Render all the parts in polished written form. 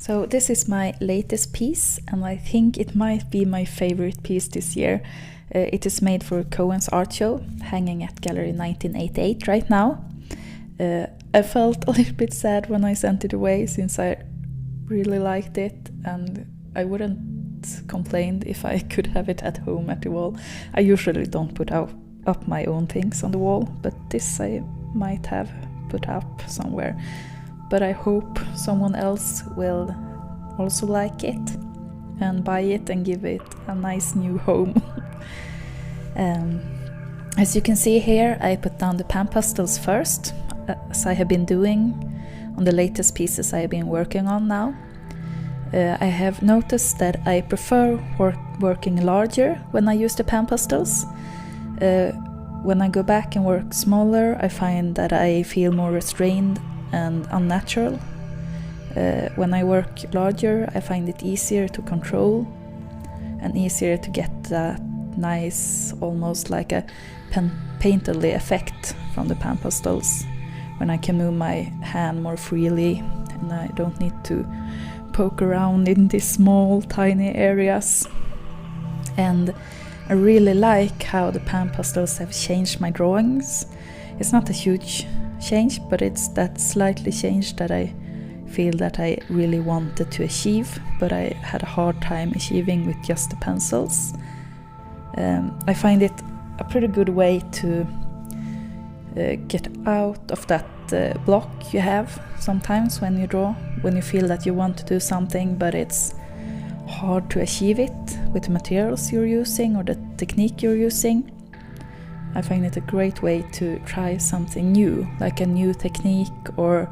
So this is my latest piece, and I think it might be my favorite piece this year. It is made for Cohen's art show, hanging at Gallery 1988 right now. I felt a little bit sad when I sent it away, since I really liked it, and I wouldn't complain if I could have it at home at the wall. I usually don't put up my own things on the wall, but this I might have put up somewhere. But I hope someone else will also like it and buy it and give it a nice new home. As you can see here, I put down the pan pastels first, as I have been doing on the latest pieces I have been working on now. I have noticed that I prefer working larger when I use the pan pastels. When I go back and work smaller, I find that I feel more restrained and unnatural. When I work larger, I find it easier to control and easier to get that nice, almost like a painterly effect from the pan pastels, when I can move my hand more freely and I don't need to poke around in these small, tiny areas. And I really like how the pan pastels have changed my drawings. It's not a huge change, but it's that slightly change that I feel that I really wanted to achieve, but I had a hard time achieving with just the pencils. I find it a pretty good way to get out of that block you have sometimes when you draw, when you feel that you want to do something but it's hard to achieve it with the materials you're using or the technique you're using. I find it a great way to try something new, like a new technique or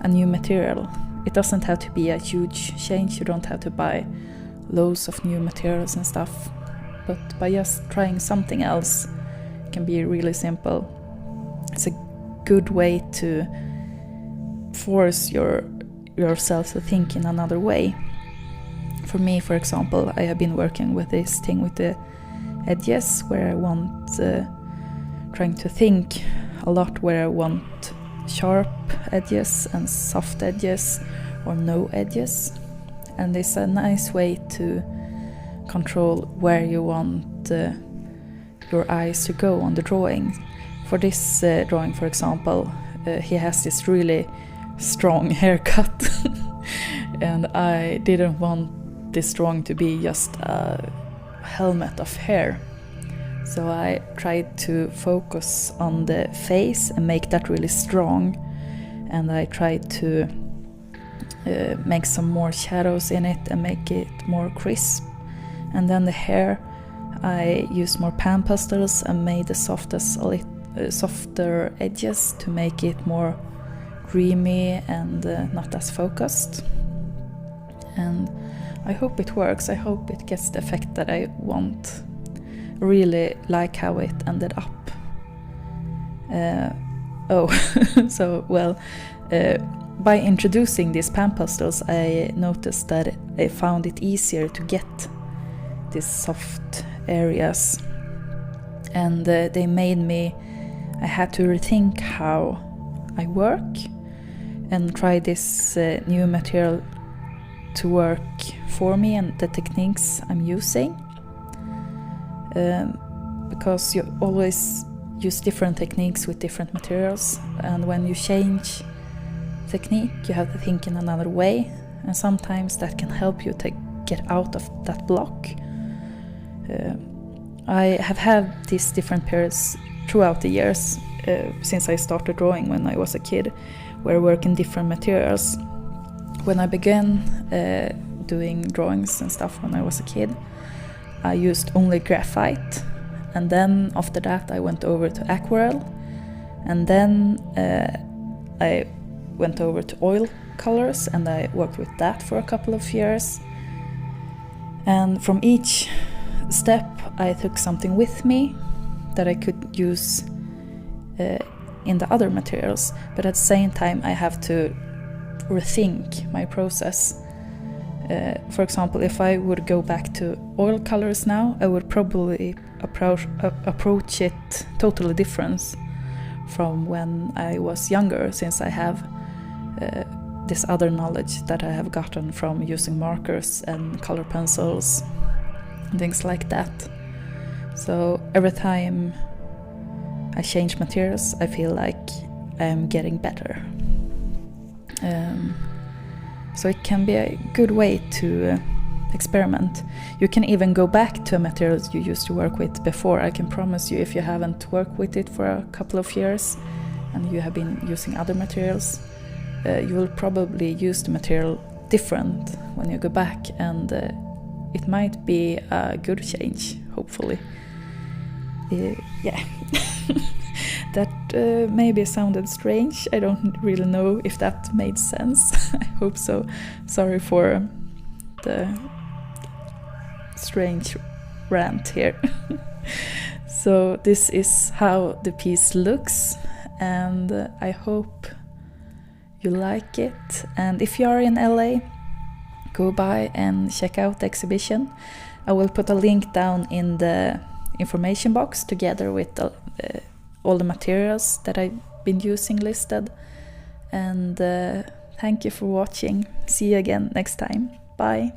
a new material. It doesn't have to be a huge change, you don't have to buy loads of new materials and stuff, but by just trying something else, it can be really simple. It's a good way to force yourself to think in another way. For me, for example, I have been working with this thing with the edges, where I want trying to think a lot where I want sharp edges and soft edges or no edges, and it's a nice way to control where you want your eyes to go on the drawing. For this drawing, for example, he has this really strong haircut and I didn't want this drawing to be just a helmet of hair. So I tried to focus on the face and make that really strong, and I tried to make some more shadows in it and make it more crisp. And then the hair, I used more pan pastels and made the softer edges to make it more dreamy and not as focused. And I hope it works. I hope it gets the effect that I want. Really like how it ended up. By introducing these pan pastels, I noticed that I found it easier to get these soft areas, and they made me, I had to rethink how I work and try this new material to work for me and the techniques I'm using. Because you always use different techniques with different materials, and when you change technique you have to think in another way, and sometimes that can help you to get out of that block. I have had these different periods throughout the years since I started drawing when I was a kid, where I work in different materials. When I began doing drawings and stuff when I was a kid, I used only graphite, and then after that I went over to aquarelle, and then I went over to oil colors and I worked with that for a couple of years. And from each step I took something with me that I could use in the other materials, but at the same time I have to rethink my process. For example, if I would go back to oil colors now, I would probably approach it totally different from when I was younger, since I have this other knowledge that I have gotten from using markers and color pencils and things like that. So every time I change materials, I feel like I'm getting better. So it can be a good way to experiment. You can even go back to a material you used to work with before. I can promise you, if you haven't worked with it for a couple of years and you have been using other materials, you will probably use the material different when you go back, and it might be a good change, hopefully. Yeah. That maybe sounded strange. I don't really know if that made sense. I hope so. Sorry for the strange rant here. So this is how the piece looks, and I hope you like it. And if you are in LA, go by and check out the exhibition. I will put a link down in the information box together with all the materials that I've been using listed. And thank you for watching. See you again next time. Bye.